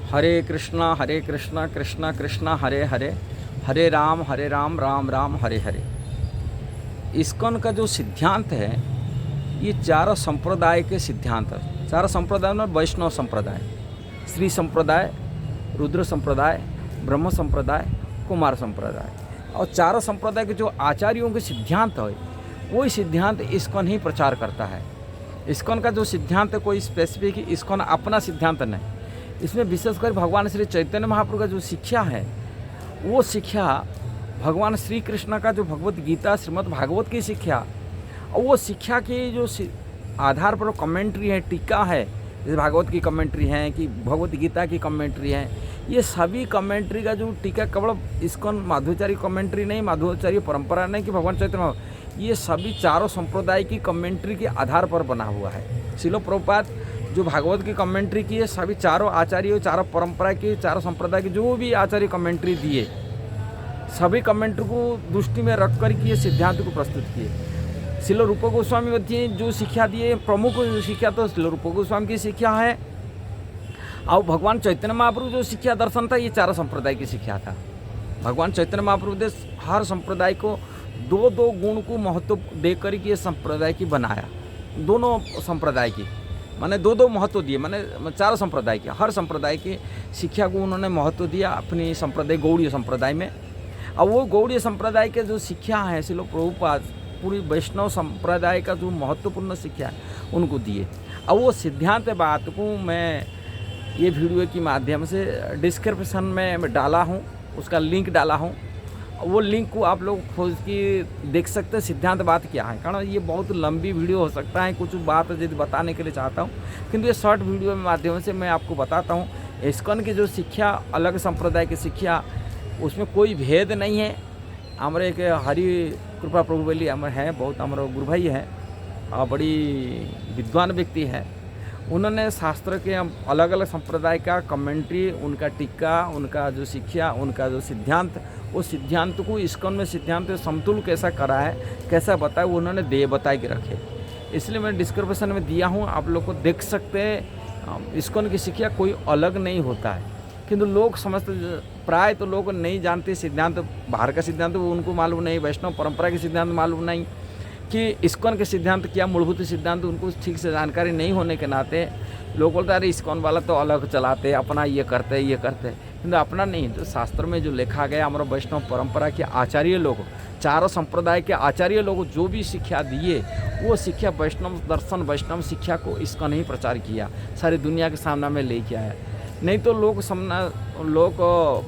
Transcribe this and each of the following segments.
हरे कृष्णा कृष्णा कृष्णा हरे हरे, हरे Ram Ram Ram Hare Hare. ISKCON का जो सिद्धांत है ये चारों संप्रदाय के सिद्धांत है। चारों संप्रदाय में वैष्णव संप्रदाय, श्री संप्रदाय, रुद्र संप्रदाय, ब्रह्म संप्रदाय, कुमार संप्रदाय, और चारों संप्रदाय के जो आचार्यों के सिद्धांत है वही सिद्धांत इस्कॉन ही प्रचार करता है। इस्कॉन का जो सिद्धांत है कोई स्पेसिफिक इस्कॉन अपना सिद्धांत नहीं। इसमें विशेषकर भगवान श्री चैतन्य महाप्रभु का जो शिक्षा है वो शिक्षा भगवान श्री कृष्ण का जो भगवत गीता श्रीमद् भागवत की शिक्षा, और वो शिक्षा की जो आधार पर कमेंट्री है, टीका है, जैसे भागवत की कमेंट्री है कि भगवत गीता की कमेंट्री है, ये सभी कमेंट्री का जो टीका केवल इस्कॉन माधवाचार्य कमेंट्री नहीं, माधवाचार्य परंपरा नहीं कि भगवान चैतन्य, ये सभी चारों संप्रदाय की कमेंट्री के आधार पर बना हुआ है। श्रील प्रभुपाद जो भागवत की कमेंट्री की है, सभी चारों आचार्यों, चारों परंपरा की, चारों संप्रदाय की जो भी आचार्य कमेंट्री दिए, सभी कमेंट्री को दृष्टि में रख कर के सिद्धांत को प्रस्तुत किए। श्रील रूप गोस्वामी मध्य जो शिक्षा दिए, प्रमुख शिक्षा तो श्रील रूप गोस्वामी की शिक्षा है, और भगवान चैतन्य महाप्रभु जो शिक्षा दर्शन था ये चारों संप्रदाय की शिक्षा था। भगवान चैतन्य महाप्रभु ने हर संप्रदाय को दो दो गुण को महत्व दे कर के संप्रदाय की बनाया। दोनों संप्रदाय की माने दो दो महत्व दिए, माने चारों संप्रदाय के, हर संप्रदाय की शिक्षा को उन्होंने महत्व दिया अपनी संप्रदाय गौड़ीय संप्रदाय में। अब वो गौड़ीय संप्रदाय के जो शिक्षा है श्रील प्रभुपाद पूरी वैष्णव संप्रदाय का जो महत्वपूर्ण शिक्षा है उनको दिए। अब वो सिद्धांत बात को मैं ये वीडियो के माध्यम से डिस्क्रिप्शन में डाला हूँ, उसका लिंक डाला हूँ, वो लिंक को आप लोग खोज के देख सकते हैं सिद्धांत बात क्या है। कारण ये बहुत लंबी वीडियो हो सकता है, कुछ बात यदि बताने के लिए चाहता हूँ, किंतु ये शॉर्ट वीडियो के माध्यम से मैं आपको बताता हूँ इस्कॉन की जो शिक्षा, अलग संप्रदाय की शिक्षा, उसमें कोई भेद नहीं है। हमारे एक हरि कृपा प्रभु बेली हमारे हैं, बहुत हमारे गुरु भाई हैं और बड़ी विद्वान व्यक्ति है। उन्होंने शास्त्र के अलग अलग संप्रदाय का कमेंट्री, उनका टीका, उनका जो शिक्षा, उनका जो सिद्धांत, वो सिद्धांत को इस्कॉन में सिद्धांत समतुल कैसा करा है, कैसा बताया, वो उन्होंने दे बता के रखे। इसलिए मैं डिस्क्रिप्शन में दिया हूँ, आप लोग को देख सकते हैं। इस्कॉन की शिक्षा कोई अलग नहीं होता है, किंतु लोग समझते, प्राय तो लोग नहीं जानते सिद्धांत, बाहर का सिद्धांत वो उनको मालूम नहीं, वैष्णव परंपरा के सिद्धांत मालूम नहीं कि इस्कॉन के सिद्धांत क्या, मूलभूत सिद्धांत उनको ठीक से जानकारी नहीं होने के नाते लोग बोलते हैं अरे इस्कॉन वाला तो अलग चलाते, अपना ये करते किंतु अपना नहीं। तो शास्त्र में जो लिखा गया, हमारा वैष्णव परंपरा के आचार्य लोग, चारों संप्रदाय के आचार्य लोग जो भी शिक्षा दिए, वो शिक्षा वैष्णव दर्शन, वैष्णव शिक्षा को इस्कॉन ही प्रचार किया, सारी दुनिया के सामने में लेके आया। नहीं तो लोग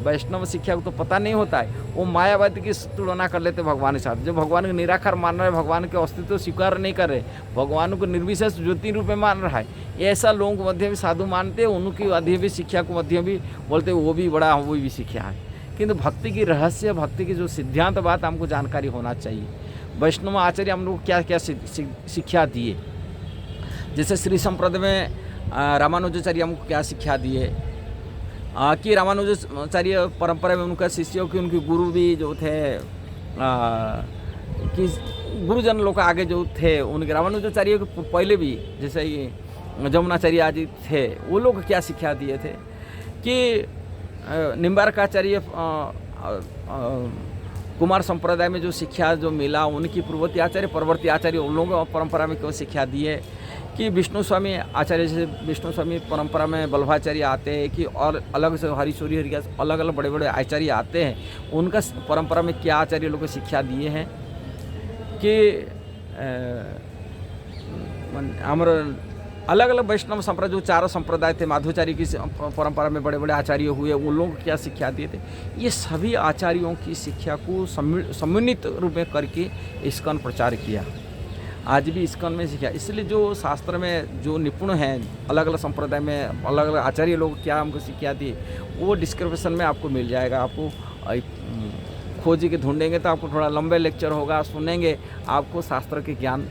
वैष्णव शिक्षा को तो पता नहीं होता है, वो मायावादी की तुलना कर लेते भगवान के साथ। जो भगवान को निराकार मान रहे, भगवान के अस्तित्व स्वीकार नहीं कर रहे, भगवान को निर्विशेष ज्योति रूप में मान रहा है, ऐसा लोगों को मध्य भी साधु मानते हैं, उनकी मध्य भी शिक्षा को मध्य भी बोलते वो भी बड़ा, वो भी शिक्षा है। किंतु भक्ति की रहस्य, भक्ति की जो सिद्धांत बात हमको जानकारी होना चाहिए। वैष्णव आचार्य हम लोग क्या क्या शिक्षा दिए, जैसे श्री संप्रदाय में रामानुजाचार्य हमको क्या शिक्षा दिए कि रामानुजाचार्य परंपरा में उनका शिष्यों की, उनके गुरु भी जो थे कि गुरुजन लोग आगे जो थे, उनके रामानुजाचार्य के पहले भी जैसे ये जमुनाचार्य आदि थे, वो लोग क्या शिक्षा दिए थे कि निम्बारकाचार्य कुमार संप्रदाय में जो शिक्षा जो मिला, उनकी पूर्ववर्ती आचार्य, परवर्ती आचार्य उन लोगों परंपरा में क्यों शिक्षा दिए कि विष्णु स्वामी आचार्य से, विष्णु स्वामी परंपरा में वल्लभाचार्य आते हैं कि और अलग से हरिशौरी हरिदास, अलग अलग बड़े बड़े आचार्य आते हैं, उनका परंपरा में क्या आचार्य लोग को शिक्षा दिए हैं कि हमारे अलग अलग वैष्णव संप्रदाय जो चारों संप्रदाय थे, माधवाचार्य की परंपरा में बड़े बड़े आचार्य हुए, उन लोगों को क्या शिक्षा दिए थे। ये सभी आचार्यों की शिक्षा को सम्मिलित रूप में करके इस्कॉन प्रचार किया। आज भी इस्कॉन में शिक्षा, इसलिए जो शास्त्र में जो निपुण हैं, अलग अलग संप्रदाय में अलग अलग आचार्य लोग क्या हमको शिक्षा दिए, वो डिस्क्रिप्शन में आपको मिल जाएगा। आपको खोज के ढूंढेंगे तो आपको थोड़ा लंबे लेक्चर होगा, सुनेंगे, आपको शास्त्र के ज्ञान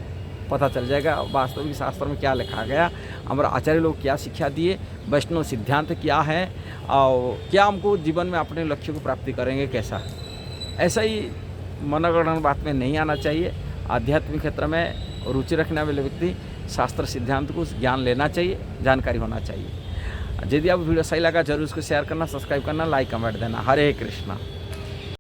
पता चल जाएगा, वास्तविक शास्त्र में क्या लिखा गया, हमारे आचार्य लोग क्या शिक्षा दिए, वैष्णव सिद्धांत क्या है, और क्या हमको जीवन में अपने लक्ष्य को प्राप्ति करेंगे कैसा। ऐसा ही मनोगणन बात में नहीं आना चाहिए। आध्यात्मिक क्षेत्र में रुचि रखने वाले व्यक्ति शास्त्र सिद्धांत को ज्ञान लेना चाहिए, जानकारी होना चाहिए। यदि आपको वीडियो सही लगा जरूर उसको शेयर करना, सब्सक्राइब करना, लाइक कमेंट देना। हरे कृष्णा।